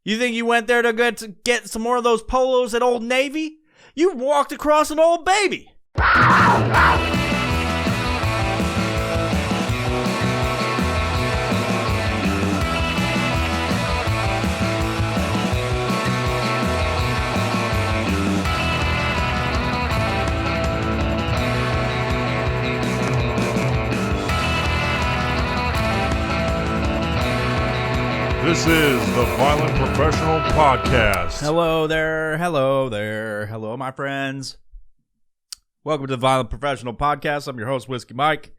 You think you went there to get some more of those polos at Old Navy? You walked across an old baby. This is the Violent Professional Podcast. Hello there, hello, my friends. Welcome to the Violent Professional Podcast. I'm your host, Whiskey Mike.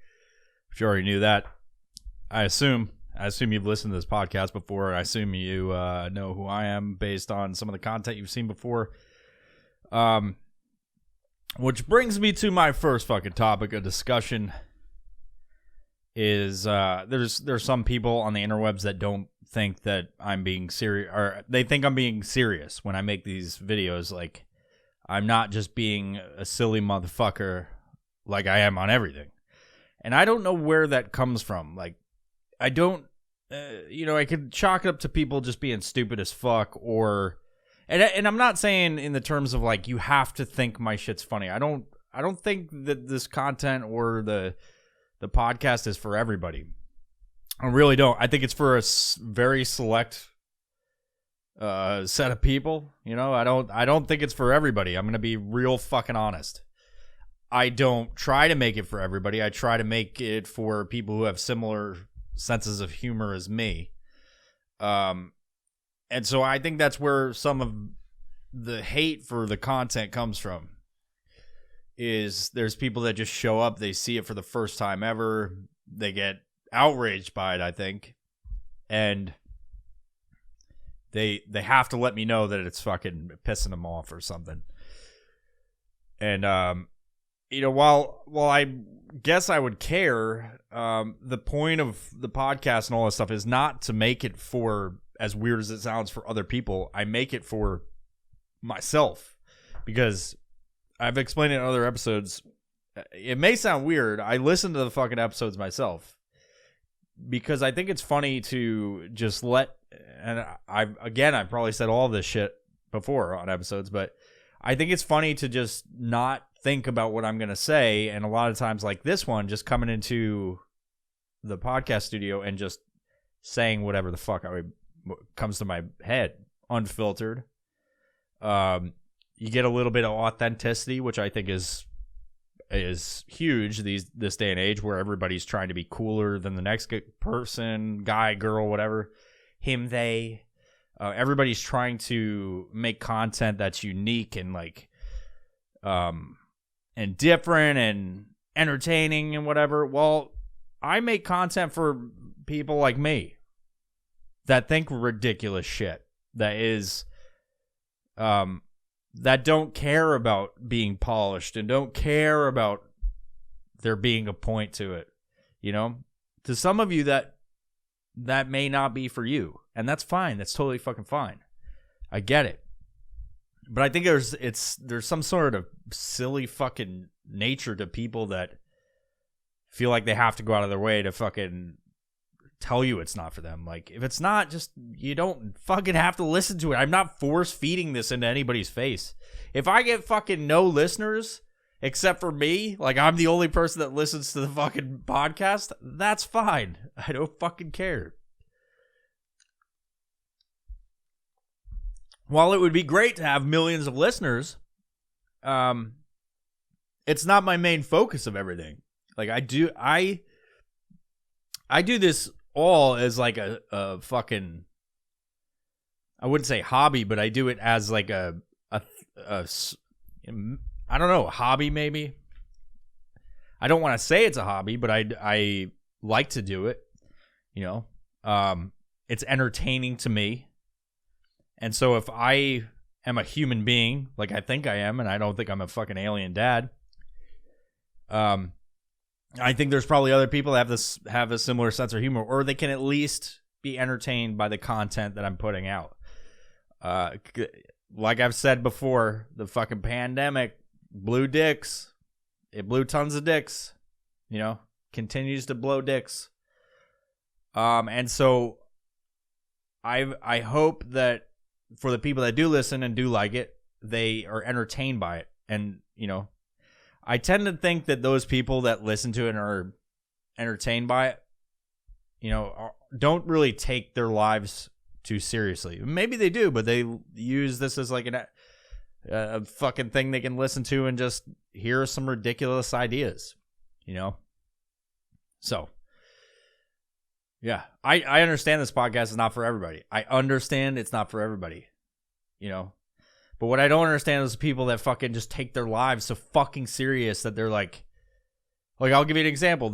If you already knew that, I assume you've listened to this podcast before. I assume you know who I am based on some of the content you've seen before. Which brings me to my first fucking topic of discussion. Is there's some people on the interwebs that don't think that I'm being serious, or they think I'm being serious when I make these videos. Like, I'm not just being a silly motherfucker like I am on everything. And I don't know where that comes from. Like, I don't, I could chalk it up to people just being stupid as fuck, or, and I'm not saying in the terms of like, you have to think my shit's funny. I don't think that this content or the podcast is for everybody. I really don't. I think it's for a very select set of people. You know, I don't think it's for everybody. I'm going to be real fucking honest. I don't try to make it for everybody. I try to make it for people who have similar senses of humor as me. And so I think that's where some of the hate for the content comes from. Is there's people that just show up, they see it for the first time ever, they get outraged by it, I think, and they have to let me know that it's fucking pissing them off or something. And while I guess I would care, the point of the podcast and all this stuff is not to make it for, as weird as it sounds, for other people. I make it for myself, because I've explained it in other episodes. It may sound weird. I listen to the fucking episodes myself because I think it's funny to just and I've probably said all this shit before on episodes, but I think it's funny to just not think about what I'm going to say. And a lot of times, like this one, just coming into the podcast studio and just saying whatever the fuck comes to my head, unfiltered. You get a little bit of authenticity, which I think is huge this day and age, where everybody's trying to be cooler than the next person, guy, girl, whatever, him, they. Everybody's trying to make content that's unique and like, and different and entertaining and whatever. Well, I make content for people like me that think ridiculous shit, that is, that don't care about being polished and don't care about there being a point to it. You know, to some of you that may not be for you, and that's fine. That's totally fucking fine. I get it. But I think there's some sort of silly fucking nature to people that feel like they have to go out of their way to fucking tell you it's not for them. Like, if it's not, just, you don't fucking have to listen to it. I'm not force feeding this into anybody's face. If I get fucking no listeners except for me, like I'm the only person that listens to the fucking podcast, that's fine. I don't fucking care. While it would be great to have millions of listeners, it's not my main focus of everything. Like, I do this all as like a fucking, I wouldn't say hobby, but I do it as like a I don't know, a hobby maybe. I don't want to say it's a hobby, but I like to do it. You know, it's entertaining to me. And so if I am a human being, like I think I am, and I don't think I'm a fucking alien dad, I think there's probably other people that have a similar sense of humor, or they can at least be entertained by the content that I'm putting out. Like I've said before, the fucking pandemic blew dicks. It blew tons of dicks. You know, continues to blow dicks. And so I hope that for the people that do listen and do like it, they are entertained by it. And, I tend to think that those people that listen to it and are entertained by it, don't really take their lives too seriously. Maybe they do, but they use this as like a fucking thing they can listen to and just hear some ridiculous ideas, So, yeah, I understand this podcast is not for everybody. I understand it's not for everybody, But what I don't understand is the people that fucking just take their lives so fucking serious that they're like, I'll give you an example.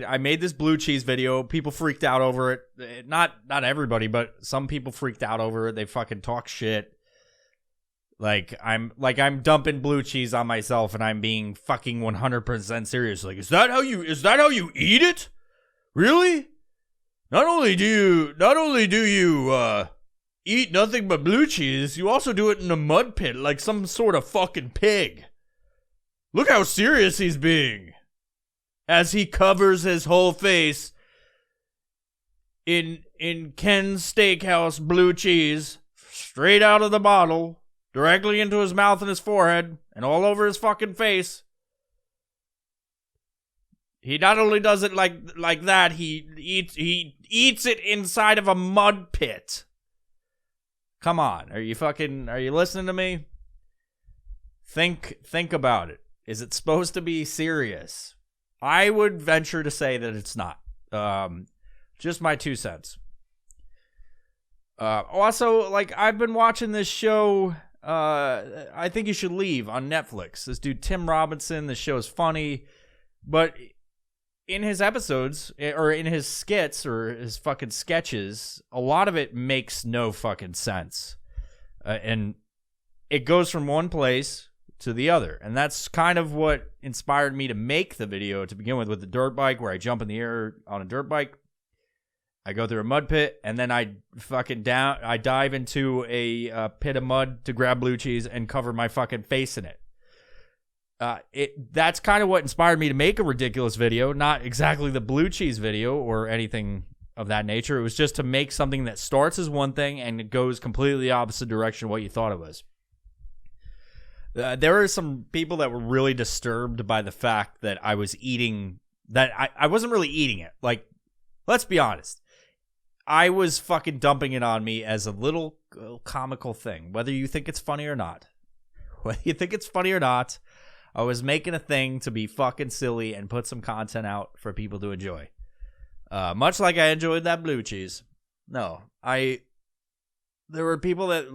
I made this blue cheese video. People freaked out over it. Not everybody, but some people freaked out over it. They fucking talk shit. I'm dumping blue cheese on myself and I'm being fucking 100% serious. Like, is that how you eat it? Really? Not only do you eat nothing but blue cheese, you also do it in a mud pit like some sort of fucking pig. Look how serious he's being. As he covers his whole face in Ken's Steakhouse blue cheese, straight out of the bottle, directly into his mouth and his forehead, and all over his fucking face. He not only does it like that, he eats it inside of a mud pit. Come on, are you listening to me? Think about it. Is it supposed to be serious? I would venture to say that it's not. Just my 2 cents. Also, I've been watching this show, I Think You Should Leave on Netflix. This dude, Tim Robinson, the show is funny, but in his episodes, or in his skits, or his fucking sketches, a lot of it makes no fucking sense. And it goes from one place to the other. And that's kind of what inspired me to make the video to begin with the dirt bike, where I jump in the air on a dirt bike. I go through a mud pit, and then I dive into a pit of mud to grab blue cheese and cover my fucking face in it. That's kind of what inspired me to make a ridiculous video, not exactly the blue cheese video or anything of that nature. It was just to make something that starts as one thing and it goes completely the opposite direction of what you thought it was. There are some people that were really disturbed by the fact that I was eating, that I wasn't really eating it. Let's be honest. I was fucking dumping it on me as a little comical thing, whether you think it's funny or not. Whether you think it's funny or not, I was making a thing to be fucking silly and put some content out for people to enjoy. Much like I enjoyed that blue cheese. No, there were people that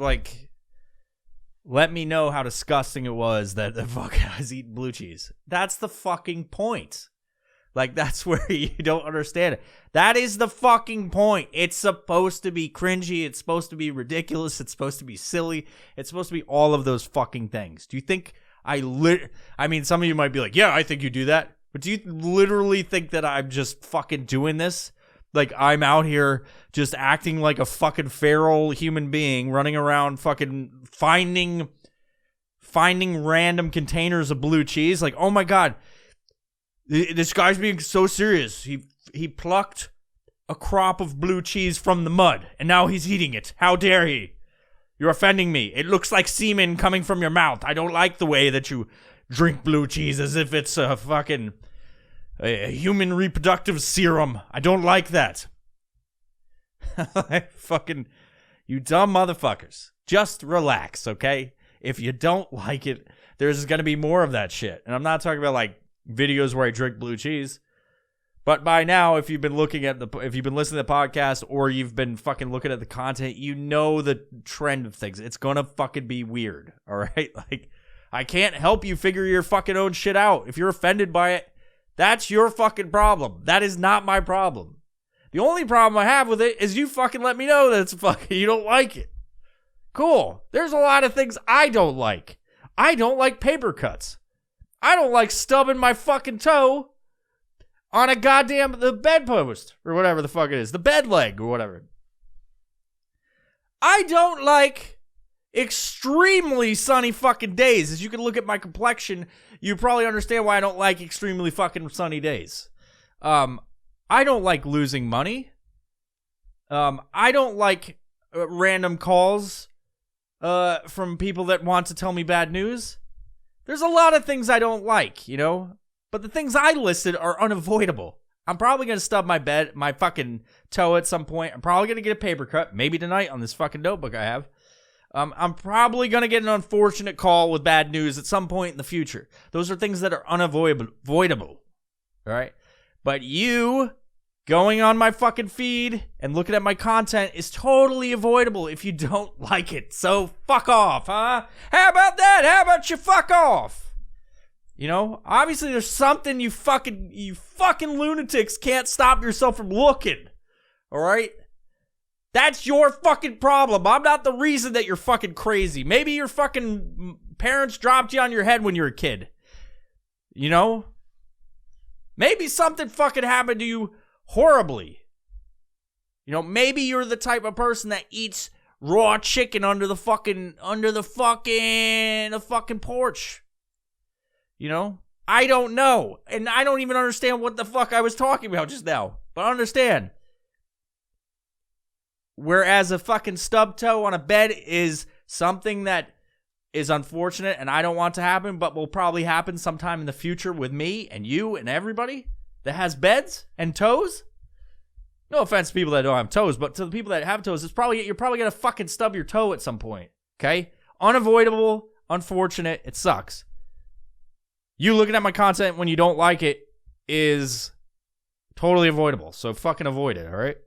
let me know how disgusting it was that the fuck I was eating blue cheese. That's the fucking point. That's where you don't understand it. That is the fucking point. It's supposed to be cringy. It's supposed to be ridiculous. It's supposed to be silly. It's supposed to be all of those fucking things. Do you think I mean, some of you might be like, yeah, I think you do that. But do you literally think that I'm just fucking doing this? I'm out here just acting like a fucking feral human being, running around fucking finding random containers of blue cheese. Oh my God, this guy's being so serious. He plucked a crop of blue cheese from the mud, and now he's eating it. How dare he? You're offending me. It looks like semen coming from your mouth. I don't like the way that you drink blue cheese as if it's a fucking a human reproductive serum. I don't like that. Fucking, you dumb motherfuckers. Just relax, okay? If you don't like it, there's going to be more of that shit. And I'm not talking about videos where I drink blue cheese. But by now, if you've been listening to the podcast, or you've been fucking looking at the content, you know the trend of things. It's gonna fucking be weird, all right? I can't help you figure your fucking own shit out. If you're offended by it, that's your fucking problem. That is not my problem. The only problem I have with it is you fucking let me know that it's fucking, you don't like it. Cool. There's a lot of things I don't like. I don't like paper cuts. I don't like stubbing my fucking toe on the bedpost, or whatever the fuck it is, the bed leg, or whatever. I don't like extremely sunny fucking days. As you can look at my complexion, you probably understand why I don't like extremely fucking sunny days. I don't like losing money. I don't like random calls from people that want to tell me bad news. There's a lot of things I don't like, you know? But the things I listed are unavoidable. I'm probably going to stub my fucking toe at some point. I'm probably going to get a paper cut, maybe tonight on this fucking notebook I have. I'm probably going to get an unfortunate call with bad news at some point in the future. Those are things that are unavoidable. All right? But you going on my fucking feed and looking at my content is totally avoidable if you don't like it. So fuck off, huh? How about that? How about you fuck off? You know, obviously there's something you fucking lunatics can't stop yourself from looking. All right? That's your fucking problem. I'm not the reason that you're fucking crazy. Maybe your fucking parents dropped you on your head when you were a kid. You know? Maybe something fucking happened to you horribly. You know, maybe you're the type of person that eats raw chicken under the fucking porch. You know? I don't know. And I don't even understand what the fuck I was talking about just now. But understand. Whereas a fucking stub toe on a bed is something that is unfortunate and I don't want to happen, but will probably happen sometime in the future with me and you and everybody that has beds and toes. No offense to people that don't have toes, but to the people that have toes, you're probably going to fucking stub your toe at some point. Okay? Unavoidable, unfortunate, it sucks. You looking at my content when you don't like it is totally avoidable. So fucking avoid it, all right?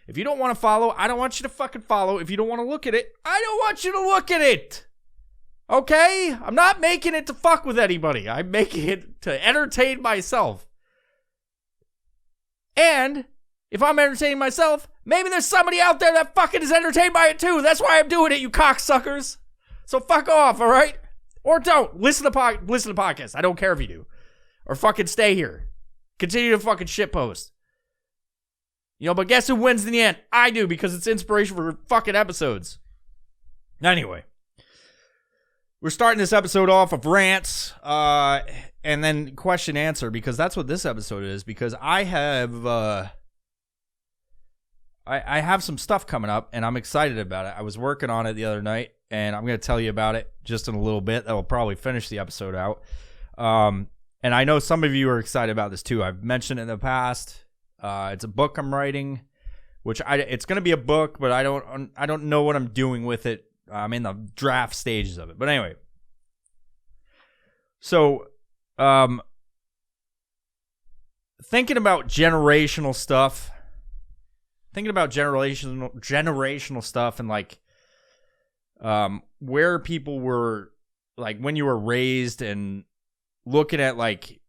If you don't want to follow, I don't want you to fucking follow. If you don't want to look at it, I don't want you to look at it. Okay? I'm not making it to fuck with anybody. I'm making it to entertain myself. And if I'm entertaining myself, maybe there's somebody out there that fucking is entertained by it too. That's why I'm doing it, you cocksuckers. So fuck off, all right? Or don't. Listen to podcasts. I don't care if you do. Or fucking stay here. Continue to fucking shitpost. You know, but guess who wins in the end? I do, because it's inspiration for fucking episodes. Anyway. We're starting this episode off of rants, and then question answer, because that's what this episode is, because I have, I have some stuff coming up, and I'm excited about it. I was working on it the other night, and I'm going to tell you about it just in a little bit. That will probably finish the episode out. And I know some of you are excited about this too. I've mentioned it in the past. It's a book I'm writing, which it's going to be a book, but I don't know what I'm doing with it. I'm in the draft stages of it. But anyway. So, thinking about generational stuff. Thinking about generational stuff and like where people were like when you were raised, and looking at like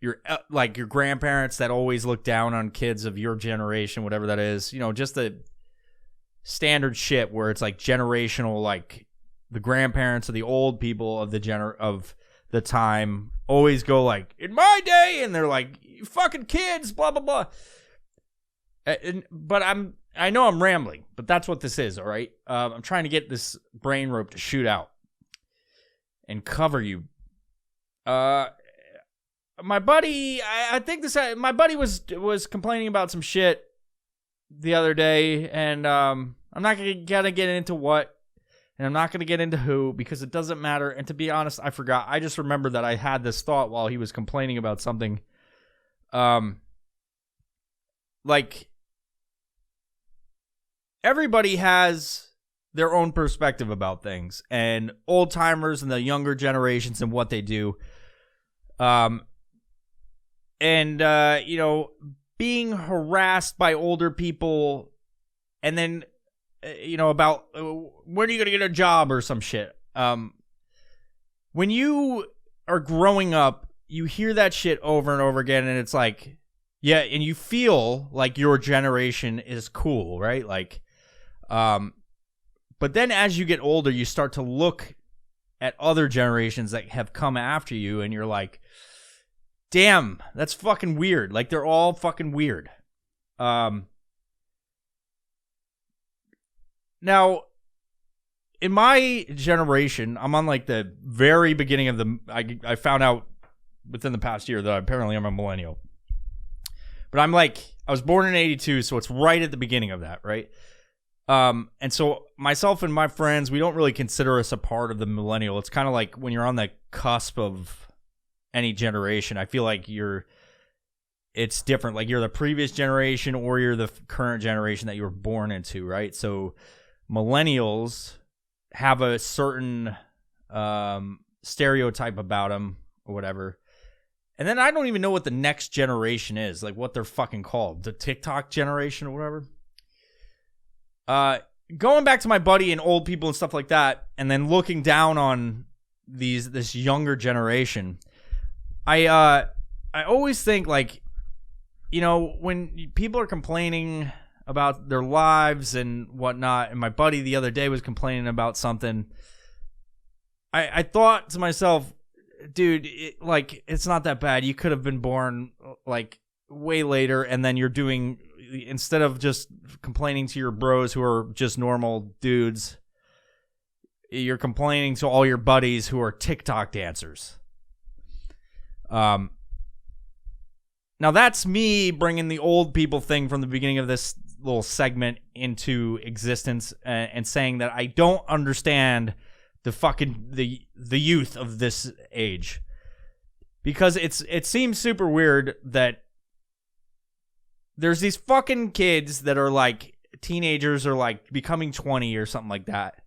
your grandparents that always look down on kids of your generation, whatever that is, you know, just the standard shit where it's like generational, like the grandparents or the old people of the time always go like, in my day, and they're like, you fucking kids, blah blah blah. But I know I'm rambling, but that's what this is, all right? I'm trying to get this brain rope to shoot out and cover you. My buddy, my buddy was complaining about some shit the other day, and I'm not gonna get into what, and I'm not gonna get into who, because it doesn't matter. And to be honest, I forgot. I just remembered that I had this thought while he was complaining about something. Like, everybody has their own perspective about things, and old timers and the younger generations and what they do. You know, being harassed by older people, and then, you know, about when are you going to get a job or some shit. When you are growing up, you hear that shit over and over again, and it's like, yeah, and you feel like your generation is cool, right? Like, but then as you get older, you start to look at other generations that have come after you, and you're like, damn, that's fucking weird. Like, they're all fucking weird. Now, in my generation, I'm on like the very beginning of I found out within the past year that apparently I'm a millennial. But I was born in 82, so it's right at the beginning of that, right? And so myself and my friends, we don't really consider us a part of the millennial. It's kind of like when you're on the cusp of any generation, I feel like it's different. Like you're the previous generation or you're the current generation that you were born into, right? So millennials have a certain stereotype about them or whatever. And then I don't even know what the next generation is, like what they're fucking called. The TikTok generation or whatever. Going back to my buddy and old people and stuff like that, and then looking down on this younger generation, I always think, like, you know, when people are complaining about their lives and whatnot, and my buddy the other day was complaining about something, I thought to myself, dude, it's not that bad. You could have been born like way later, and then you're doing, instead of just complaining to your bros who are just normal dudes, you're complaining to all your buddies who are TikTok dancers. Now that's me bringing the old people thing from the beginning of this little segment into existence and saying that I don't understand the youth of this age, because it seems super weird that there's these fucking kids that are like teenagers or like becoming 20 or something like that,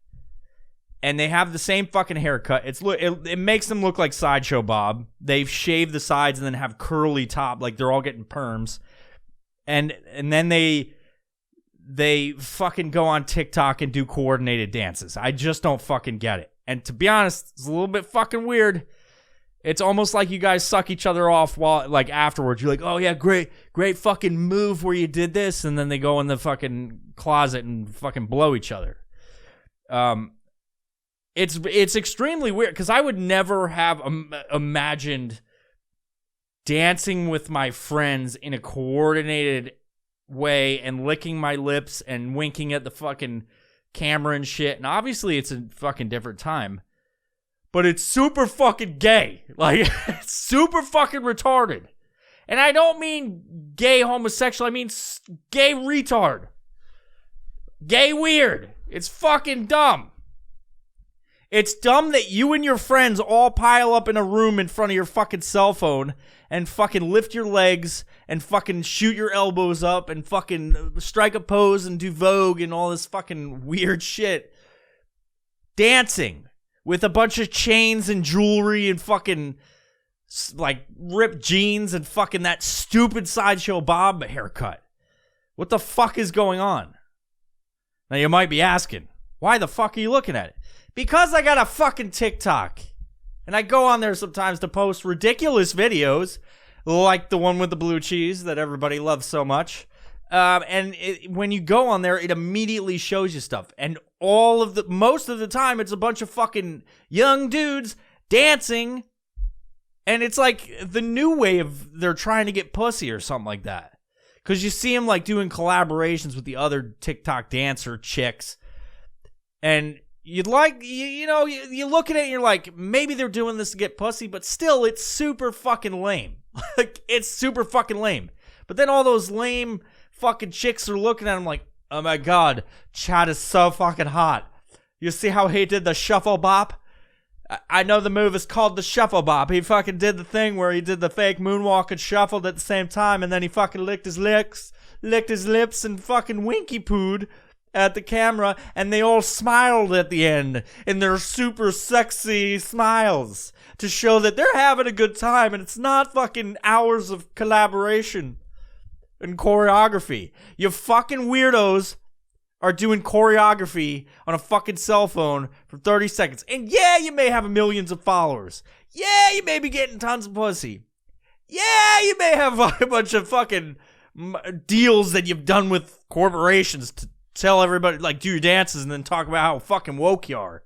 and they have the same fucking haircut. It makes them look like Sideshow Bob. They've shaved the sides and then have curly top, like they're all getting perms, and then they fucking go on TikTok and do coordinated dances. I just don't fucking get it. And to be honest, it's a little bit fucking weird. It's almost like you guys suck each other off while, like, afterwards. You're like, oh yeah, great fucking move where you did this, and then they go in the fucking closet and fucking blow each other. It's extremely weird, because I would never have imagined dancing with my friends in a coordinated way and licking my lips and winking at the fucking camera and shit. And obviously it's a fucking different time, but it's super fucking gay. Like, it's super fucking retarded. And I don't mean gay homosexual, I mean gay retard. Gay weird. It's fucking dumb. It's dumb that you and your friends all pile up in a room in front of your fucking cell phone and fucking lift your legs and fucking shoot your elbows up and fucking strike a pose and do Vogue and all this fucking weird shit. Dancing with a bunch of chains and jewelry and fucking like ripped jeans and fucking that stupid Sideshow Bob haircut. What the fuck is going on? Now you might be asking, why the fuck are you looking at it? Because I got a fucking TikTok. And I go on there sometimes to post ridiculous videos, like the one with the blue cheese that everybody loves so much. When you go on there, it immediately shows you stuff. And most of the time, it's a bunch of fucking young dudes dancing. And it's like the new way of they're trying to get pussy or something like that. Because you see them like doing collaborations with the other TikTok dancer chicks. And you'd like, you look at it and you're like, maybe they're doing this to get pussy, but still, it's super fucking lame. Like, it's super fucking lame. But then all those lame fucking chicks are looking at him like, oh my god, Chad is so fucking hot. You see how he did the shuffle bop? I know the move is called the shuffle bop. He fucking did the thing where he did the fake moonwalk and shuffled at the same time, and then he fucking licked his lips, and fucking winky pooed at the camera, and they all smiled at the end in their super sexy smiles to show that they're having a good time, and it's not fucking hours of collaboration and choreography. You fucking weirdos are doing choreography on a fucking cell phone for 30 seconds. And yeah, you may have millions of followers. Yeah, you may be getting tons of pussy. Yeah, you may have a bunch of fucking deals that you've done with corporations to tell everybody, like, do your dances and then talk about how fucking woke you are.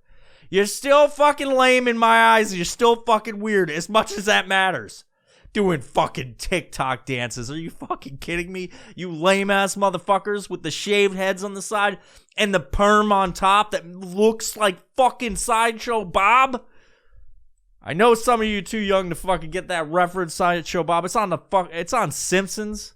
You're still fucking lame in my eyes, and you're still fucking weird, as much as that matters. Doing fucking TikTok dances. Are you fucking kidding me? You lame-ass motherfuckers with the shaved heads on the side and the perm on top that looks like fucking Sideshow Bob. I know some of you too young to fucking get that reference, Sideshow Bob. It's on Simpsons.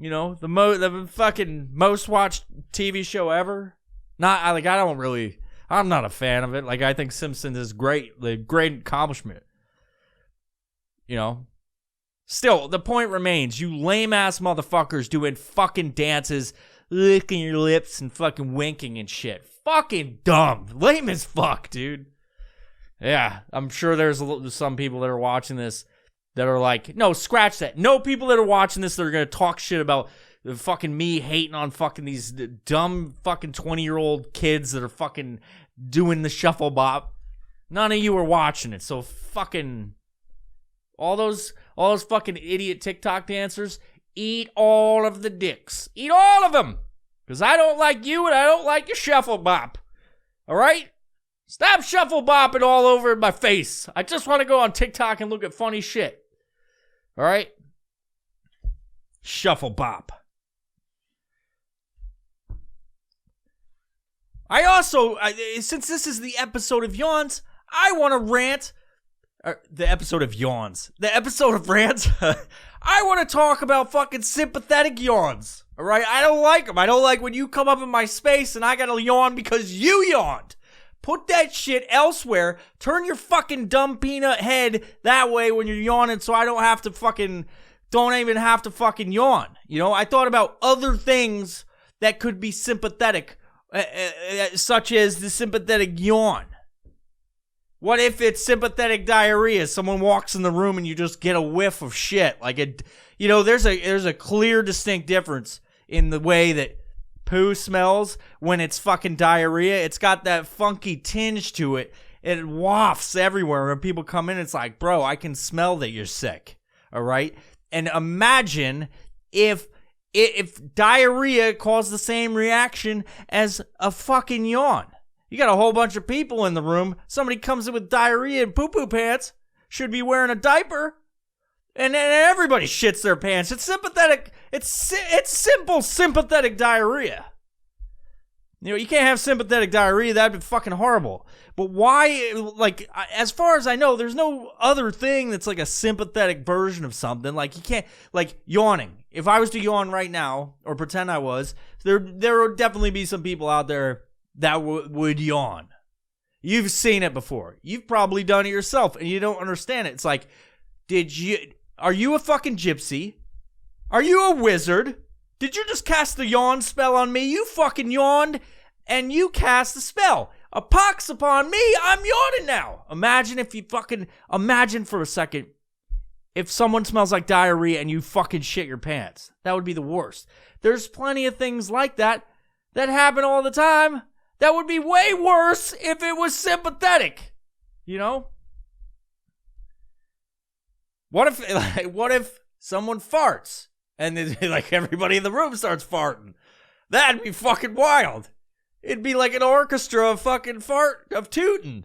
You know, the fucking most watched TV show ever. I'm not a fan of it. Like, I think Simpsons is great. The great accomplishment. You know? Still, the point remains, you lame-ass motherfuckers doing fucking dances, licking your lips and fucking winking and shit. Fucking dumb. Lame as fuck, dude. Yeah, I'm sure there's some people that are watching this that are like, no, scratch that. No people that are watching this that are going to talk shit about fucking me hating on fucking these dumb fucking 20-year-old kids that are fucking doing the shuffle bop. None of you are watching it, so fucking... All those fucking idiot TikTok dancers, eat all of the dicks. Eat all of them. Because I don't like you and I don't like your shuffle bop. All right? Stop shuffle bopping all over my face. I just want to go on TikTok and look at funny shit. All right? Shuffle bop. I also, since this is the episode of Yawns, I want to rant. The episode of Yawns. The episode of Rants. I want to talk about fucking sympathetic yawns. All right? I don't like them. I don't like when you come up in my space and I got to yawn because you yawned. Put that shit elsewhere. Turn your fucking dumb peanut head that way when you're yawning so I don't even have to fucking yawn. You know, I thought about other things that could be sympathetic, such as the sympathetic yawn. What if it's sympathetic diarrhea? Someone walks in the room and you just get a whiff of shit. There's a clear, distinct difference in the way that poo smells when it's fucking diarrhea. It's got that funky tinge to it. It wafts everywhere. When people come in, it's like, bro, I can smell that you're sick. All right? And imagine if diarrhea caused the same reaction as a fucking yawn. You got a whole bunch of people in the room. Somebody comes in with diarrhea and poo-poo pants. Should be wearing a diaper. And then everybody shits their pants. It's sympathetic. It's simple sympathetic diarrhea. You know, you can't have sympathetic diarrhea. That'd be fucking horrible. But why, like, as far as I know, there's no other thing that's like a sympathetic version of something. Like, you can't, like, yawning. If I was to yawn right now, or pretend I was, there would definitely be some people out there that would yawn. You've seen it before. You've probably done it yourself, and you don't understand it. It's like, are you a fucking gypsy? Are you a wizard? Did you just cast the yawn spell on me? You fucking yawned, and you cast the spell. A pox upon me, I'm yawning now. Imagine for a second, if someone smells like diarrhea and you fucking shit your pants. That would be the worst. There's plenty of things like that happen all the time. That would be way worse if it was sympathetic. You know? What if someone farts and then, like, everybody in the room starts farting? That'd be fucking wild. It'd be like an orchestra of fucking of tooting.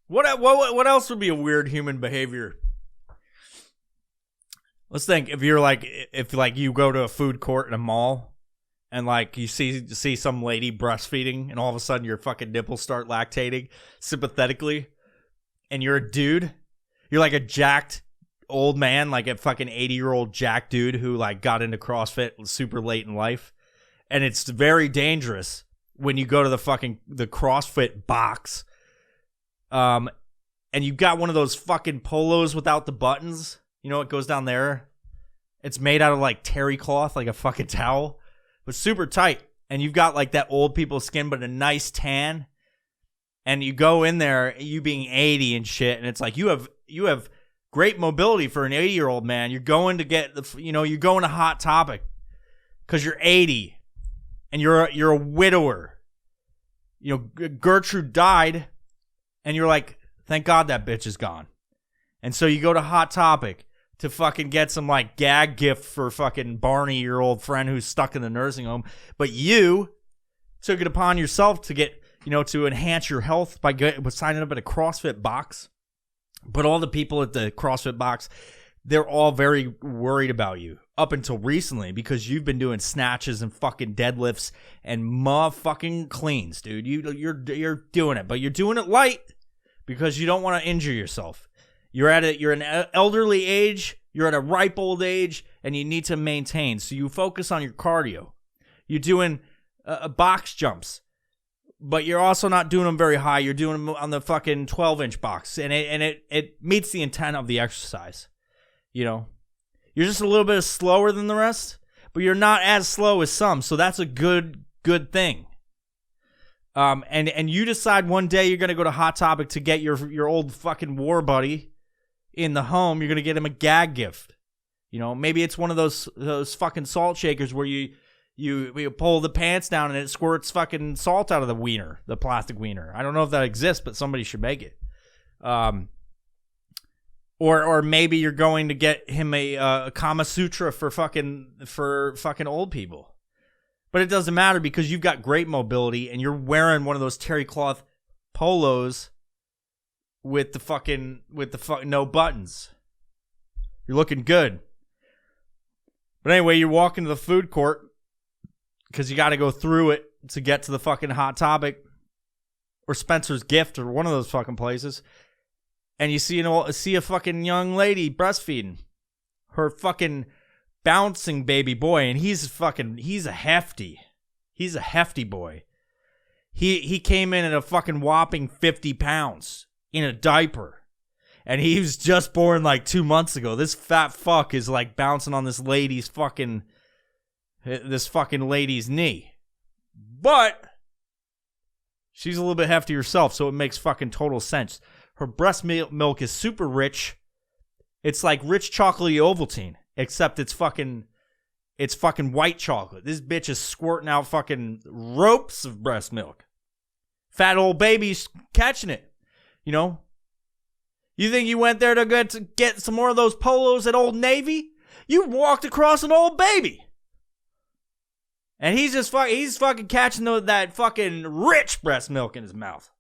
What else would be a weird human behavior? Let's think, if you go to a food court in a mall and like you see some lady breastfeeding and all of a sudden your fucking nipples start lactating sympathetically, and you're a dude, you're like a jacked old man, like a fucking 80-year-old jacked dude who like got into CrossFit super late in life, and it's very dangerous when you go to the CrossFit box, and you got one of those fucking polos without the buttons. You know what goes down there? It's made out of like terry cloth, like a fucking towel, but super tight. And you've got like that old people skin, but a nice tan. And you go in there, you being 80 and shit, and it's like you have great mobility for an 80-year-old man. You're going to you're going to Hot Topic because you're 80 and you're a widower. You know, Gertrude died, and you're like, thank God that bitch is gone. And so you go to Hot Topic to fucking get some like gag gift for fucking Barney, your old friend who's stuck in the nursing home. But you took it upon yourself to get, to enhance your health by signing up at a CrossFit box. But all the people at the CrossFit box, they're all very worried about you up until recently because you've been doing snatches and fucking deadlifts and motherfucking cleans, dude. You're doing it, but you're doing it light because you don't want to injure yourself. You're an elderly age, you're at a ripe old age, and you need to maintain. So you focus on your cardio. You're doing box jumps, but you're also not doing them very high. You're doing them on the fucking 12-inch box, and it meets the intent of the exercise. You know, you're just a little bit slower than the rest, but you're not as slow as some, so that's a good thing. And you decide one day you're gonna go to Hot Topic to get your old fucking war buddy in the home. You're gonna get him a gag gift. You know, maybe it's one of those fucking salt shakers where you pull the pants down and it squirts fucking salt out of the wiener, the plastic wiener. I don't know if that exists, but somebody should make it. Or maybe you're going to get him a Kama Sutra for fucking old people. But it doesn't matter because you've got great mobility and you're wearing one of those terry cloth polos with the no buttons. You're looking good. But anyway, you walk into the food court because you got to go through it to get to the fucking Hot Topic or Spencer's Gift or one of those fucking places. And you see a fucking young lady breastfeeding her fucking bouncing baby boy, and he's a hefty boy. He came in at a fucking whopping 50 pounds in a diaper, and he was just born like 2 months ago. This fat fuck is like bouncing on this fucking lady's knee, but she's a little bit hefty herself, so it makes fucking total sense. Her breast milk is super rich. It's like rich chocolatey Ovaltine. Except it's fucking white chocolate. This bitch is squirting out fucking ropes of breast milk. Fat old baby's catching it. You know? You think you went there to get some more of those polos at Old Navy? You walked across an old baby. And he's fucking catching that fucking rich breast milk in his mouth.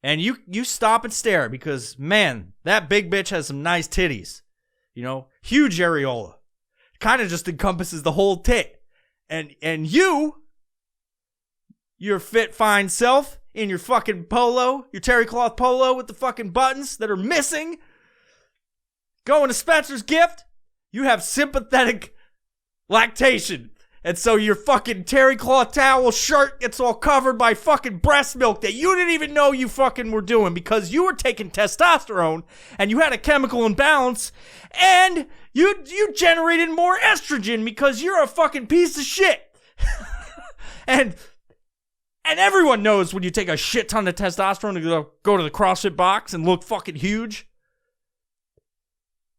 And you stop and stare because, man, that big bitch has some nice titties. You know, huge areola. Kind of just encompasses the whole tit. And your fit, fine self in your fucking polo, your terry cloth polo with the fucking buttons that are missing, going to Spencer's Gift, you have sympathetic lactation. And so your fucking terry cloth towel shirt gets all covered by fucking breast milk that you didn't even know you fucking were doing because you were taking testosterone and you had a chemical imbalance and you generated more estrogen because you're a fucking piece of shit. and everyone knows when you take a shit ton of testosterone to go to the CrossFit box and look fucking huge,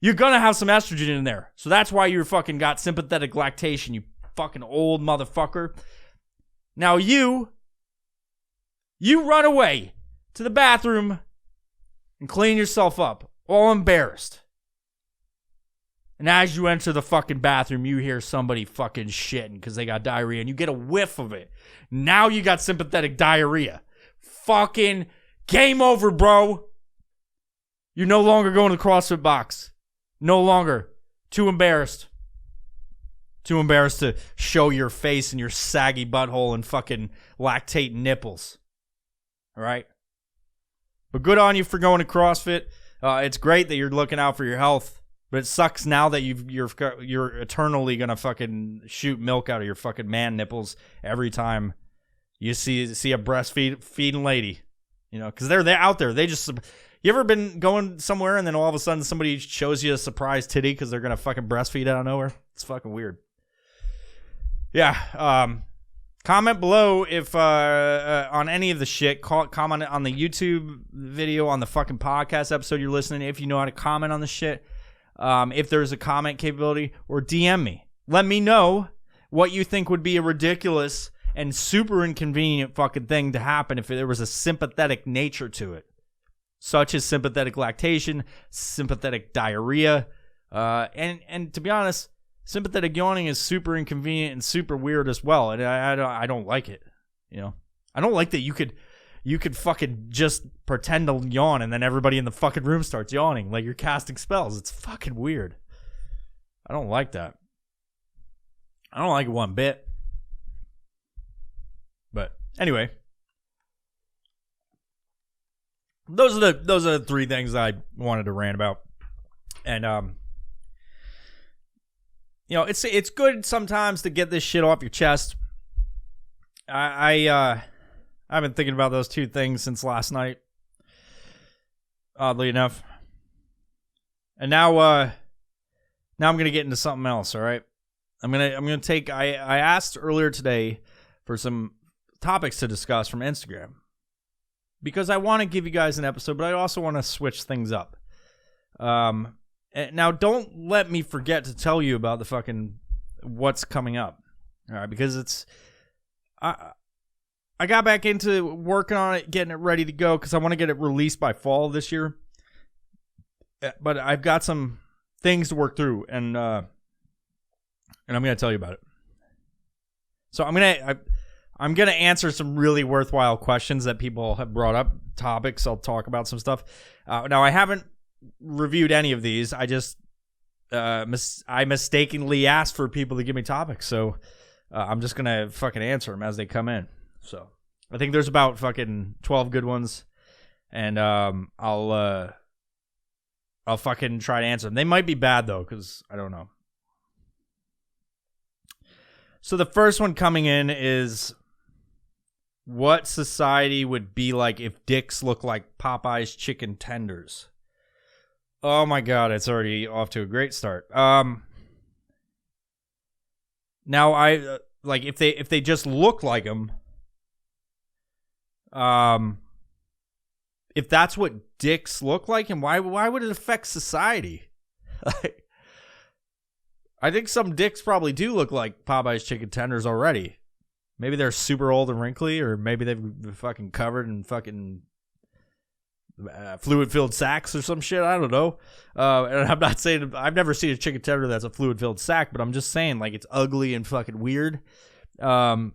you're gonna have some estrogen in there. So that's why you fucking got sympathetic lactation, you fucking old motherfucker. Now you run away to the bathroom and clean yourself up, all embarrassed. And as you enter the fucking bathroom, you hear somebody fucking shitting because they got diarrhea, and you get a whiff of it. Now you got sympathetic diarrhea. Fucking game over, bro. You're no longer going to the CrossFit box. No longer. Too embarrassed. Too embarrassed to show your face and your saggy butthole and fucking lactate nipples. All right? But good on you for going to CrossFit. It's great that you're looking out for your health. But it sucks now that you're eternally going to fucking shoot milk out of your fucking man nipples every time you see a breastfeeding lady. You know, because they're out there. They just... You ever been going somewhere and then all of a sudden somebody shows you a surprise titty because they're going to fucking breastfeed out of nowhere? It's fucking weird. Yeah. Comment below if on any of the shit. Comment on the YouTube video, on the fucking podcast episode you're listening, if you know how to comment on the shit. If there's a comment capability, or DM me. Let me know what you think would be a ridiculous and super inconvenient fucking thing to happen if there was a sympathetic nature to it. Such as sympathetic lactation, sympathetic diarrhea, and to be honest, sympathetic yawning is super inconvenient and super weird as well, and I don't like it. You know, I don't like that you could fucking just pretend to yawn and then everybody in the fucking room starts yawning like you're casting spells. It's fucking weird. I don't like that. I don't like it one bit. But anyway. those are the three things I wanted to rant about. And it's good sometimes to get this shit off your chest. I've been thinking about those two things since last night, oddly enough. And now I'm gonna get into something else. All right, I'm gonna take. I asked earlier today for some topics to discuss from Instagram because I want to give you guys an episode, but I also want to switch things up. Now don't let me forget to tell you about the fucking what's coming up. All right, because it's I got back into working on it, getting it ready to go because I want to get it released by fall this year. But I've got some things to work through, and I'm going to tell you about it. So I'm gonna answer some really worthwhile questions that people have brought up. Topics. I'll talk about some stuff. Now I haven't reviewed any of these. I just I mistakenly asked for people to give me topics, so I'm just gonna fucking answer them as they come in. So I think there's about fucking 12 good ones, and I'll fucking try to answer them. They might be bad though, because I don't know. So the first one coming in is, what society would be like if dicks look like Popeye's chicken tenders? Oh my god, it's already off to a great start. Now I like if they just look like them. If that's what dicks look like, and why would it affect society? Like, I think some dicks probably do look like Popeye's chicken tenders already. Maybe they're super old and wrinkly, or maybe they've been fucking covered in fucking fluid-filled sacks or some shit. I don't know. And I'm not saying I've never seen a chicken tender that's a fluid-filled sack, but I'm just saying like it's ugly and fucking weird. I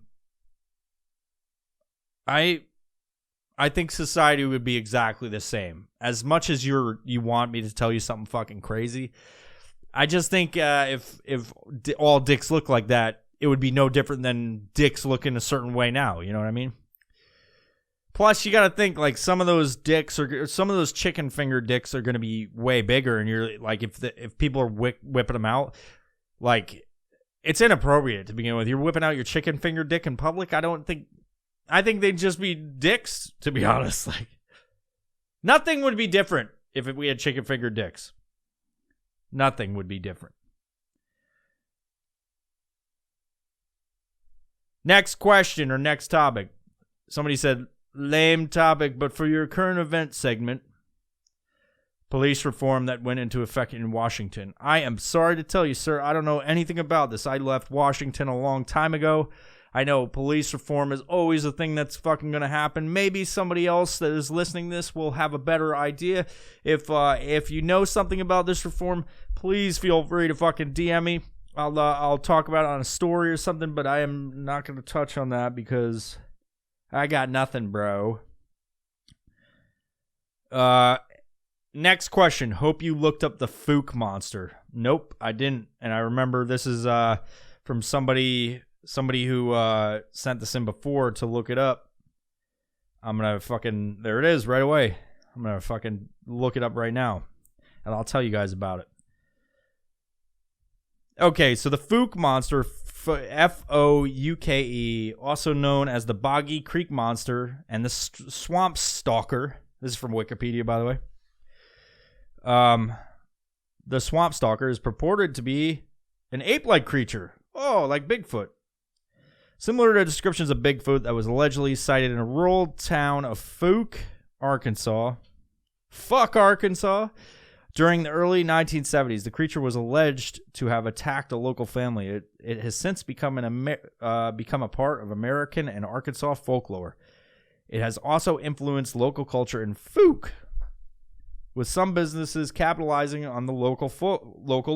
think society would be exactly the same. As much as you want me to tell you something fucking crazy, I just think if all dicks look like that, it would be no different than dicks looking a certain way now. You know what I mean? Plus, you got to think like some of those dicks or some of those chicken finger dicks are going to be way bigger, and you're like, if people are whipping them out, like it's inappropriate to begin with. You're whipping out your chicken finger dick in public. I think they'd just be dicks, to be honest. Like, nothing would be different if we had chicken finger dicks. Nothing would be different. Next question or next topic. Somebody said, lame topic, but for your current event segment, police reform that went into effect in Washington. I am sorry to tell you, sir, I don't know anything about this. I left Washington a long time ago. I know police reform is always a thing that's fucking going to happen. Maybe somebody else that is listening to this will have a better idea. If you know something about this reform, please feel free to fucking DM me. I'll talk about it on a story or something, but I am not going to touch on that because I got nothing, bro. Next question. Hope you looked up the Fook monster. Nope, I didn't. And I remember this is from somebody who sent this in before to look it up. I'm going to fucking... There it is right away. I'm going to fucking look it up right now. And I'll tell you guys about it. Okay, so the Fook monster, F-O-U-K-E, also known as the Boggy Creek monster and the Swamp Stalker. This is from Wikipedia, by the way. The Swamp Stalker is purported to be an ape-like creature. Oh, like Bigfoot. Similar to descriptions of Bigfoot that was allegedly sighted in a rural town of Fook, Arkansas. Fuck Arkansas. During the early 1970s, the creature was alleged to have attacked a local family. It has since become a part of American and Arkansas folklore. It has also influenced local culture in Fook, with some businesses capitalizing on the local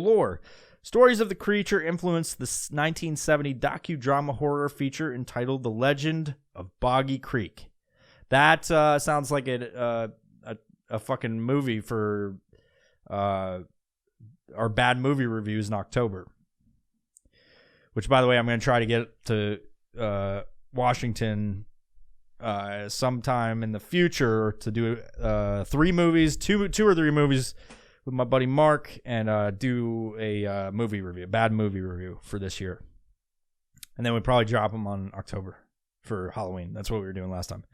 lore. Stories of the creature influenced the 1970 docudrama horror feature entitled The Legend of Boggy Creek. That sounds like a fucking movie for our bad movie reviews in October. Which, by the way, I'm going to try to get to Washington sometime in the future to do 3 movies, two or three movies with my buddy Mark, and do a movie review, bad movie review for this year. And then we'd probably drop them on October for Halloween. That's what we were doing last time.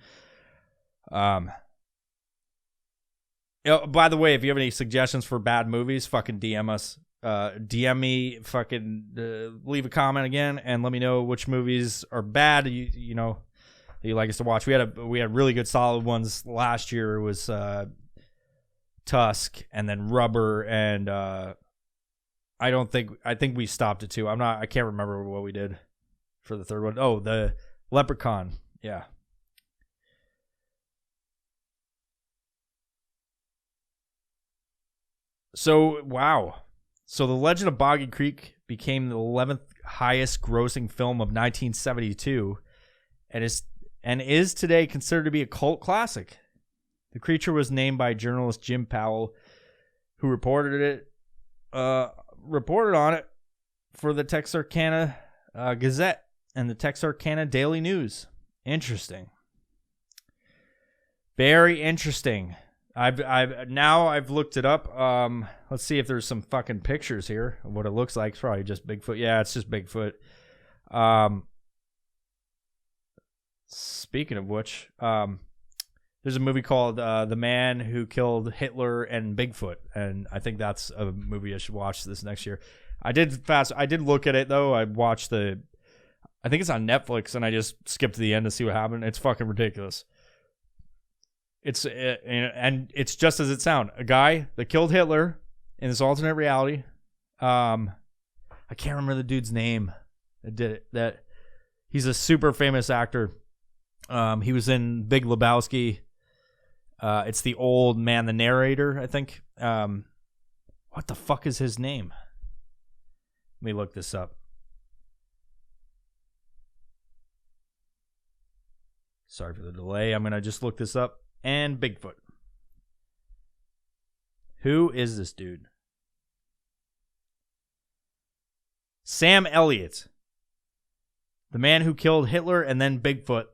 By the way, if you have any suggestions for bad movies, fucking DM us. DM me, fucking leave a comment again, and let me know which movies are bad. You know, that you like us to watch. We had really good solid ones last year. It was Tusk, and then Rubber, and I think we stopped at 2. I can't remember what we did for the third one. Oh, the Leprechaun. Yeah. So, wow. So, The Legend of Boggy Creek became the 11th highest grossing film of 1972 and is today considered to be a cult classic. The creature was named by journalist Jim Powell, who reported on it for the Texarkana Gazette and the Texarkana Daily News. Interesting. Very interesting. I've looked it up. Let's see if there's some fucking pictures here of what it looks like. It's probably just Bigfoot. Yeah, it's just Bigfoot. Speaking of which, there's a movie called The Man Who Killed Hitler and Bigfoot, and I think that's a movie I should watch this next year. I did look at it though. I watched I think it's on Netflix, and I just skipped to the end to see what happened. It's fucking ridiculous. And it's just as it sounds. A guy that killed Hitler in this alternate reality. I can't remember the dude's name that did it. That he's a super famous actor. He was in Big Lebowski. It's the old man, the narrator, I think. What the fuck is his name? Let me look this up. Sorry for the delay. I'm going to just look this up. And Bigfoot. Who is this dude? Sam Elliott. The Man Who Killed Hitler and then Bigfoot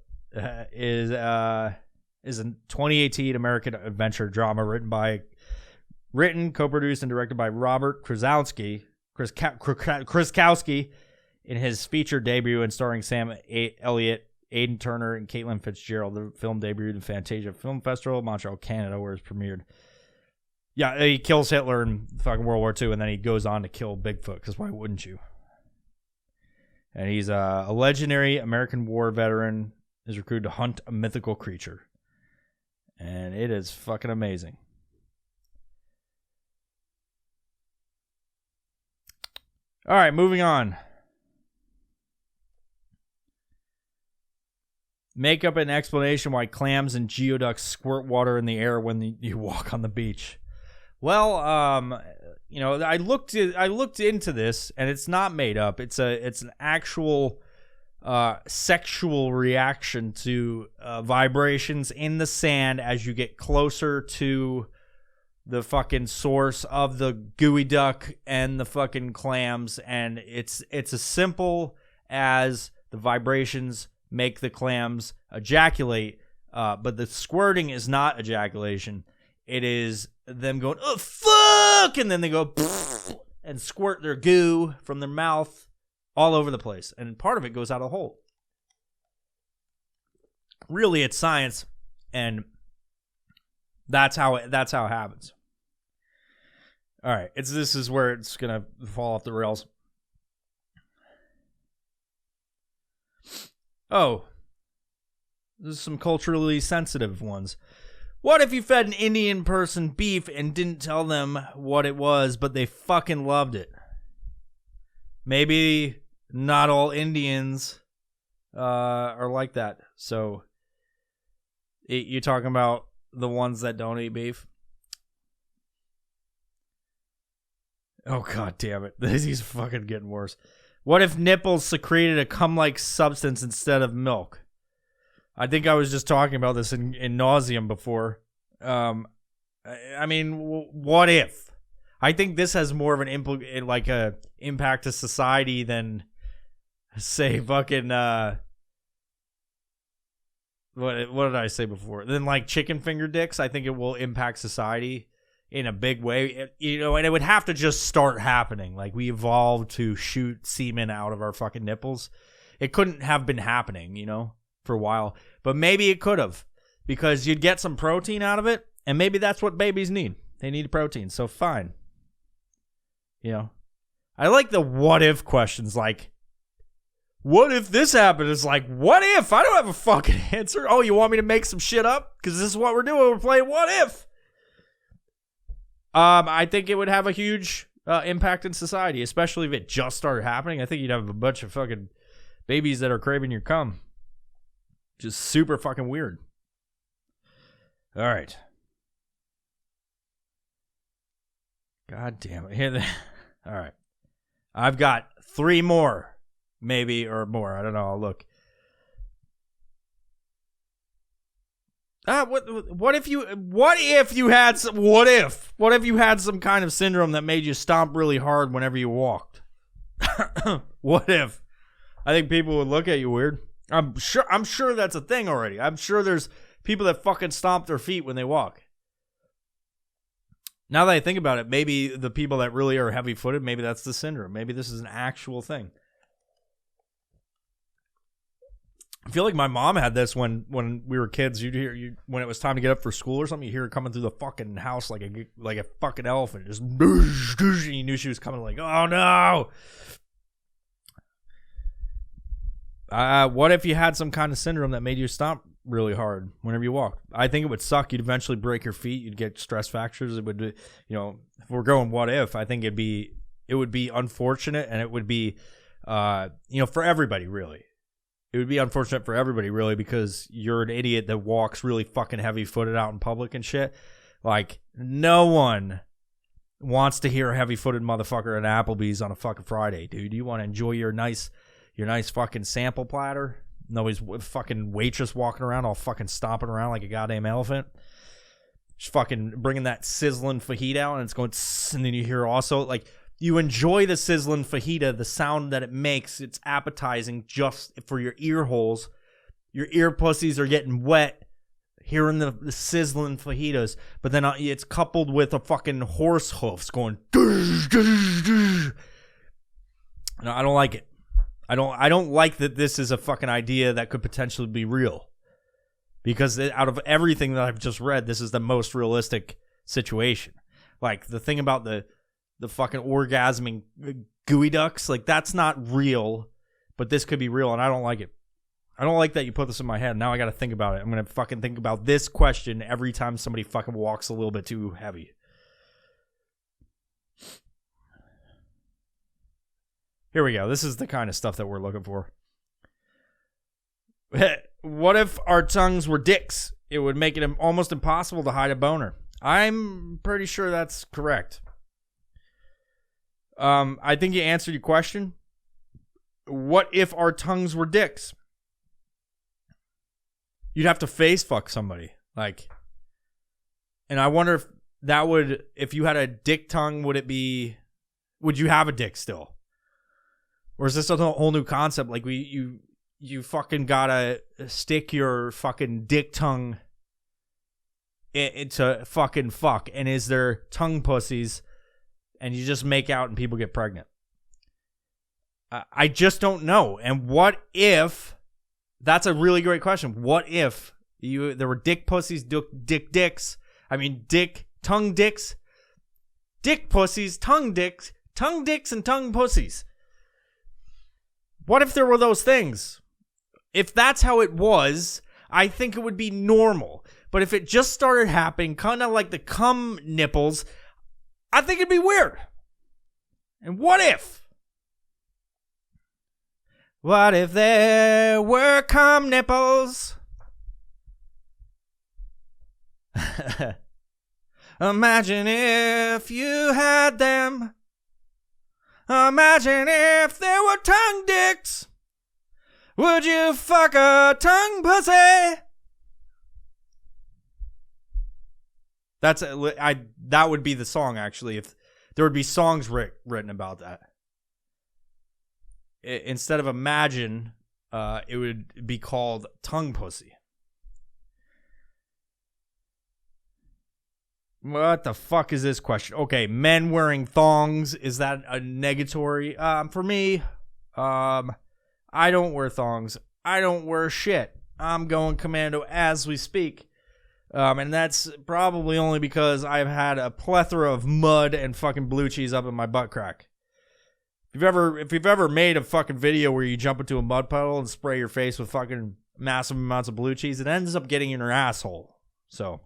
is a 2018 American adventure drama written, co-produced, and directed by Robert Kraszkowski in his feature debut, and starring Sam Elliott, Aidan Turner, and Caitlin Fitzgerald. The film debuted in Fantasia Film Festival, Montreal, Canada, where it's premiered. Yeah, he kills Hitler in fucking World War II, and then he goes on to kill Bigfoot, because why wouldn't you? And he's a legendary American war veteran, is recruited to hunt a mythical creature. And it is fucking amazing. All right, moving on. Make up an explanation why clams and geoducks squirt water in the air when you walk on the beach. Well, I looked into this, and it's not made up. It's an actual sexual reaction to vibrations in the sand as you get closer to the fucking source of the gooey duck and the fucking clams, and it's as simple as the vibrations make the clams ejaculate, but the squirting is not ejaculation. It is them going, oh fuck, and then they go and squirt their goo from their mouth all over the place, and part of it goes out of the hole. Really, it's science, and that's how it happens. All right, this is where it's gonna fall off the rails. Oh, this is some culturally sensitive ones. What if you fed an Indian person beef and didn't tell them what it was, but they fucking loved it? Maybe not all Indians are like that. So, you're talking about the ones that don't eat beef? Oh, god damn it. These are fucking getting worse. What if nipples secreted a cum-like substance instead of milk? I think I was just talking about this in nauseum before. I mean, what if? I think this has more of an impact to society than, say, fucking what did I say before? Then like chicken finger dicks, I think it will impact society in a big way. And it would have to just start happening. Like we evolved to shoot semen out of our fucking nipples. It couldn't have been happening, for a while. But maybe it could have, because you'd get some protein out of it, and maybe that's what babies need. They need protein, so fine. I like the what if questions, like, what if this happened? It's like, what if? I don't have a fucking answer. Oh, you want me to make some shit up? Because this is what we're doing. We're playing what if. I think it would have a huge impact in society, especially if it just started happening. I think you'd have a bunch of fucking babies that are craving your cum. Just super fucking weird. All right. God damn it. All right. I've got 3 more, maybe, or more. I don't know. I'll look. What if you had some kind of syndrome that made you stomp really hard whenever you walked? What if? I think people would look at you weird. I'm sure that's a thing already. I'm sure there's people that fucking stomp their feet when they walk. Now that I think about it, maybe the people that really are heavy-footed, maybe that's the syndrome. Maybe this is an actual thing. I feel like my mom had this when we were kids. You'd hear when it was time to get up for school or something. You hear her coming through the fucking house like a fucking elephant, just and you knew she was coming. Like, oh no! What if you had some kind of syndrome that made you stomp really hard whenever you walk? I think it would suck. You'd eventually break your feet. You'd get stress fractures. It would, if we're going what if, I think it would be unfortunate, and it would be, for everybody really. It would be unfortunate for everybody, really, because you're an idiot that walks really fucking heavy-footed out in public and shit. Like, no one wants to hear a heavy-footed motherfucker at Applebee's on a fucking Friday, dude. You want to enjoy your nice fucking sample platter? Nobody's fucking waitress walking around all fucking stomping around like a goddamn elephant. Just fucking bringing that sizzling fajita out, and it's going, and then you hear also, like, you enjoy the sizzling fajita, the sound that it makes. It's appetizing just for your ear holes. Your ear pussies are getting wet hearing the sizzling fajitas. But then it's coupled with a fucking horse hoofs going. No, I don't like it. I don't like that this is a fucking idea that could potentially be real. Because out of everything that I've just read, this is the most realistic situation. Like, the thing about the fucking orgasming gooey ducks, like, that's not real, but this could be real, and I don't like it. I don't like that you put this in my head. Now I gotta think about it. I'm gonna fucking think about this question every time somebody fucking walks a little bit too heavy. Here we go. This is the kind of stuff that we're looking for. What if our tongues were dicks? It would make it almost impossible to hide a boner. I'm pretty sure that's correct. I think you answered your question. What if our tongues were dicks? You'd have to face fuck somebody. Like, and I wonder if that would, if you had a dick tongue, would you have a dick still? Or is this a whole new concept? Like, you fucking gotta stick your fucking dick tongue into fucking fuck. And is there tongue pussies? And you just make out and people get pregnant. I just don't know. And what if, that's a really great question. What if there were dick pussies, dicks, tongue dicks, dick pussies, tongue dicks, and tongue pussies. What if there were those things? If that's how it was, I think it would be normal. But if it just started happening, kind of like the cum nipples, I think it'd be weird. And what if? What if there were cum nipples? Imagine if you had them. Imagine if there were tongue dicks. Would you fuck a tongue pussy? That would be the song, actually, if there would be songs written about that. Instead of imagine, it would be called tongue pussy. What the fuck is this question? Okay, men wearing thongs, is that a negatory? For me, I don't wear thongs. I don't wear shit. I'm going commando as we speak. And that's probably only because I've had a plethora of mud and fucking blue cheese up in my butt crack. If you've ever made a fucking video where you jump into a mud puddle and spray your face with fucking massive amounts of blue cheese, it ends up getting in your asshole. So,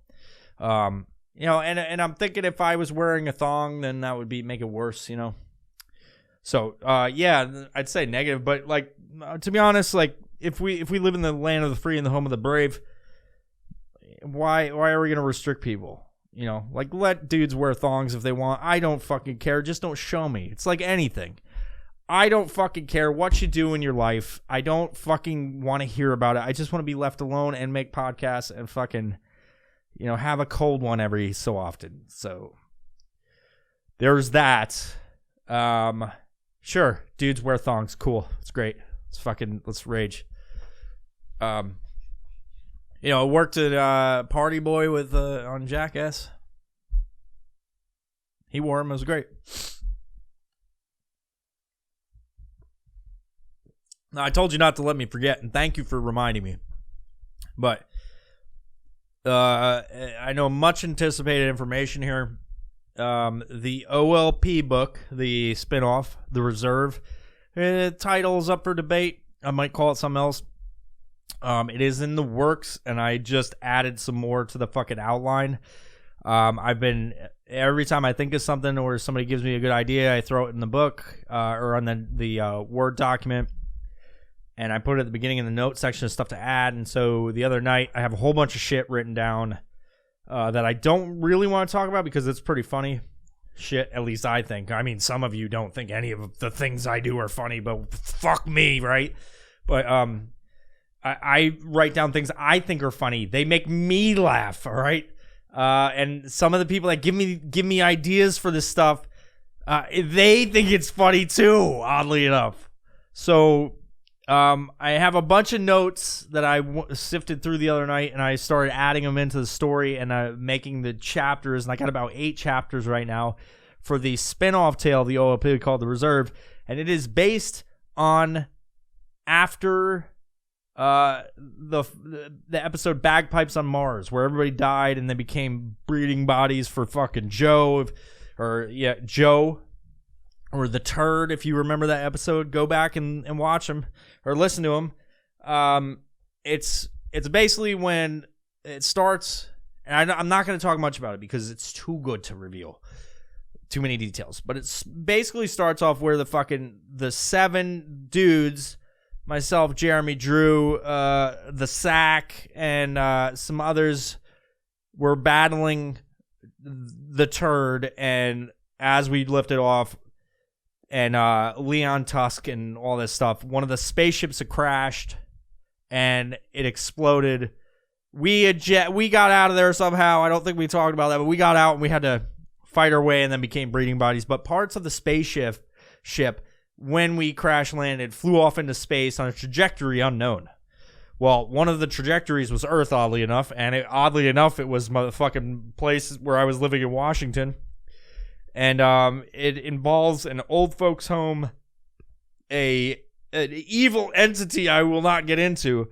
you know, and I'm thinking if I was wearing a thong, then that would make it worse, you know. So, yeah, I'd say negative, but like to be honest, like if we live in the land of the free and the home of the brave, why are we gonna restrict people? You know, like let dudes wear thongs if they want. I don't fucking care. Just don't show me. It's like anything. I don't fucking care what you do in your life. I don't fucking want to hear about it. I just want to be left alone and make podcasts and fucking, you know, have a cold one every so often. So there's that. Sure, dudes wear thongs. Cool. It's great. Let's rage. You know, I worked at Party Boy with on Jackass. He wore them. It was great. Now, I told you not to let me forget, and thank you for reminding me. But I know much anticipated information here. The OLP book, the spinoff, The Reserve, title's up for debate. I might call it something else. It is in the works, and I just added some more to the fucking outline. Every time I think of something or somebody gives me a good idea, I throw it in the book or on the Word document, and I put it at the beginning in the notes section of stuff to add. And so the other night, I have a whole bunch of shit written down that I don't really want to talk about because it's pretty funny shit, at least I think. I mean, some of you don't think any of the things I do are funny, but fuck me, right? But I write down things I think are funny. They make me laugh, all right? And some of the people that give me ideas for this stuff, they think it's funny too, oddly enough. So I have a bunch of notes that I sifted through the other night, and I started adding them into the story and making the chapters, and I got about 8 chapters right now for the spin-off tale of the OLP called The Reserve, and it is based on after the episode Bagpipes on Mars, where everybody died and they became breeding bodies for fucking Joe, or the Turd. If you remember that episode, go back and watch them or listen to them. It's basically when it starts, and I'm not going to talk much about it because it's too good to reveal too many details, but it's basically starts off where the 7 dudes, myself, Jeremy, Drew, the Sack, and some others were battling the Turd, and as we lifted off, and Leon Tusk and all this stuff, one of the spaceships had crashed, and it exploded. We got out of there somehow. I don't think we talked about that, but we got out, and we had to fight our way and then became breeding bodies. But parts of the spaceship, when we crash landed, flew off into space on a trajectory unknown. Well, one of the trajectories was Earth, oddly enough, and it was motherfucking place where I was living in Washington. And it involves an old folks' home, an evil entity I will not get into.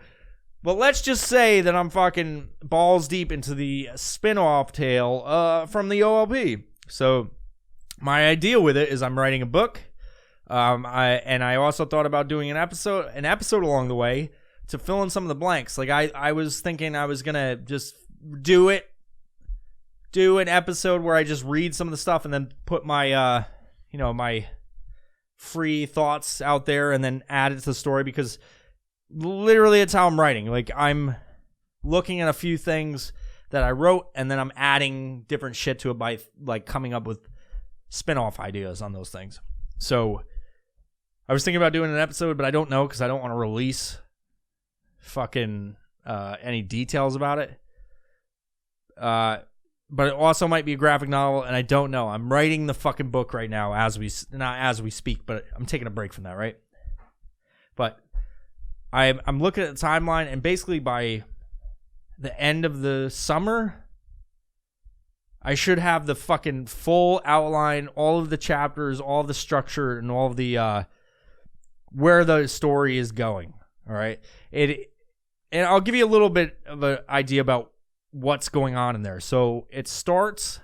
But let's just say that I'm fucking balls deep into the spin-off tale from the OLP. So my idea with it is I'm writing a book. I also thought about doing an episode along the way to fill in some of the blanks. Like I was thinking I was gonna just do an episode where I just read some of the stuff and then put my my free thoughts out there and then add it to the story, because literally it's how I'm writing. Like I'm looking at a few things that I wrote and then I'm adding different shit to it by like coming up with spin-off ideas on those things. So I was thinking about doing an episode, but I don't know because I don't want to release fucking any details about it. But it also might be a graphic novel, and I don't know. I'm writing the fucking book right now not as we speak, but I'm taking a break from that, right? But I'm looking at the timeline, and basically by the end of the summer, I should have the fucking full outline, all of the chapters, all of the structure, and all of the where the story is going. All right, and I'll give you a little bit of an idea about what's going on in there. So it starts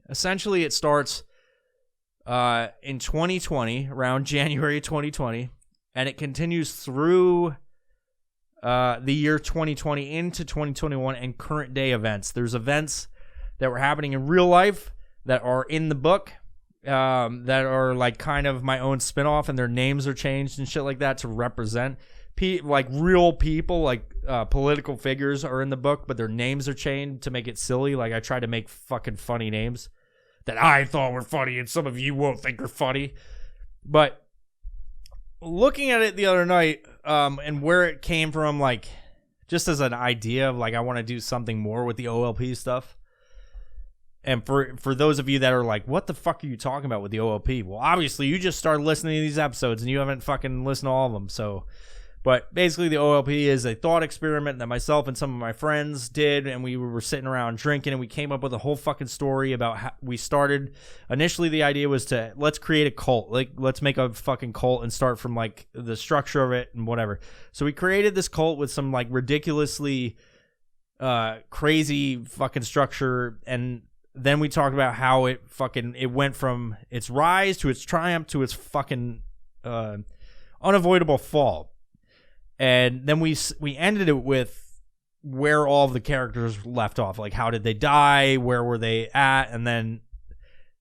in 2020, around January 2020, and it continues through the year 2020 into 2021 and current day events. There's events that were happening in real life that are in the book, that are like kind of my own spinoff, and their names are changed and shit like that to represent like real people, like political figures are in the book, but their names are changed to make it silly. Like I try to make fucking funny names that I thought were funny and some of you won't think are funny. But looking at it the other night, and where it came from, like just as an idea of like I want to do something more with the OLP stuff. And for those of you that are like, what the fuck are you talking about with the OLP? Well, obviously you just started listening to these episodes and you haven't fucking listened to all of them. So, but basically the OLP is a thought experiment that myself and some of my friends did, and we were sitting around drinking, and we came up with a whole fucking story about how we started. Initially, the idea was to let's create a cult, like let's make a fucking cult and start from like the structure of it and whatever. So we created this cult with some like ridiculously crazy fucking structure, and then we talked about how it went from its rise to its triumph to its fucking unavoidable fall. And then we ended it with where all of the characters left off. Like, how did they die? Where were they at? And then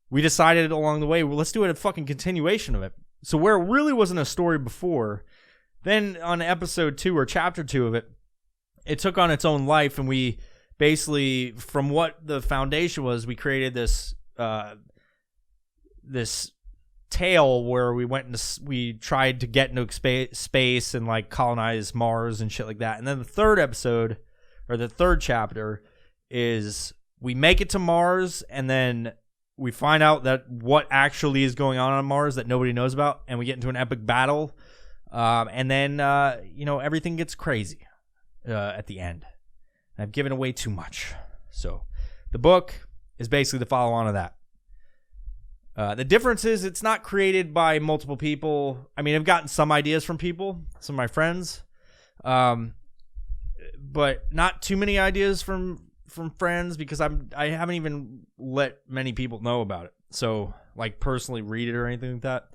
we decided along the way, well, let's do a fucking continuation of it. So where it really wasn't a story before, then on episode 2 or chapter 2 of it, it took on its own life, and we basically, from what the foundation was, we created this this tale where we tried to get into space and like colonize Mars and shit like that. And then the third episode, or the third chapter, is we make it to Mars, and then we find out that what actually is going on Mars that nobody knows about, and we get into an epic battle, and then everything gets crazy at the end. I've given away too much. So the book is basically the follow-on of that. The difference is it's not created by multiple people. I mean, I've gotten some ideas from people, some of my friends, but not too many ideas from friends, because I haven't even let many people know about it. So, like, personally read it or anything like that.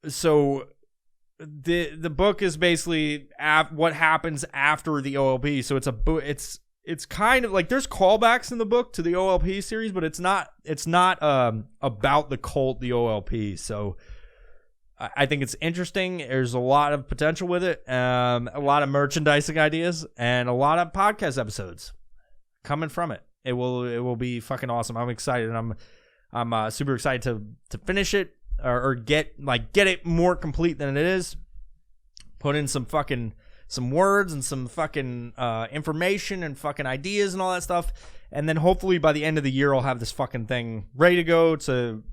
So the book is basically what happens after the OLP. So it's kind of like there's callbacks in the book to the OLP series, but it's not about the cult, the OLP. So I think it's interesting. There's a lot of potential with it, a lot of merchandising ideas, and a lot of podcast episodes coming from it. It will be fucking awesome. I'm excited. I'm super excited to finish it. Or get it more complete than it is. Put in some words and some fucking information and fucking ideas and all that stuff, and then hopefully by the end of the year I'll have this fucking thing ready to go to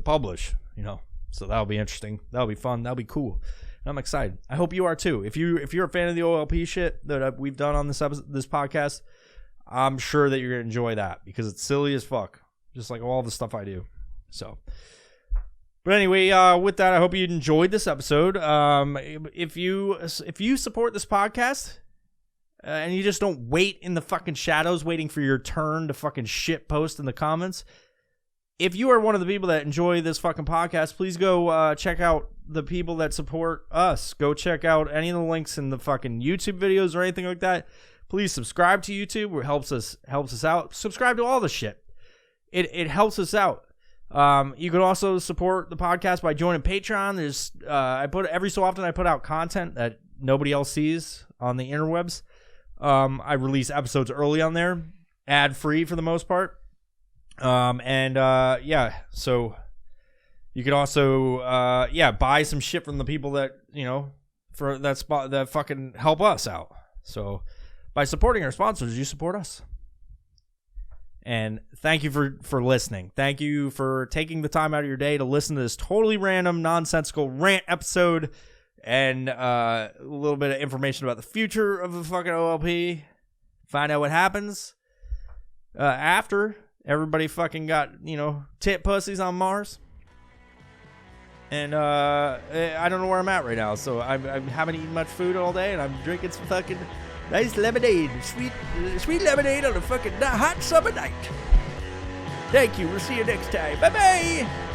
publish. So that'll be interesting. That'll be fun. That'll be cool. And I'm excited. I hope you are too. If you're a fan of the OLP shit that we've done on this podcast, I'm sure that you're gonna enjoy that, because it's silly as fuck, just like all the stuff I do. So. But anyway, with that, I hope you enjoyed this episode. If you support this podcast, and you just don't wait in the fucking shadows waiting for your turn to fucking shit post in the comments, if you are one of the people that enjoy this fucking podcast, please go check out the people that support us. Go check out any of the links in the fucking YouTube videos or anything like that. Please subscribe to YouTube. It helps us out. Subscribe to all the shit. It helps us out. You can also support the podcast by joining Patreon. There's every so often I put out content that nobody else sees on the interwebs. I release episodes early on there, ad free for the most part. So you could also buy some shit from the people that that fucking help us out. So by supporting our sponsors, you support us. And thank you for listening. Thank you for taking the time out of your day to listen to this totally random, nonsensical rant episode, and a little bit of information about the future of the fucking OLP. Find out what happens. after everybody fucking got, tit pussies on Mars. And I don't know where I'm at right now, so I haven't eaten much food all day, and I'm drinking some fucking nice lemonade, sweet lemonade on a fucking hot summer night. Thank you. We'll see you next time. Bye-bye.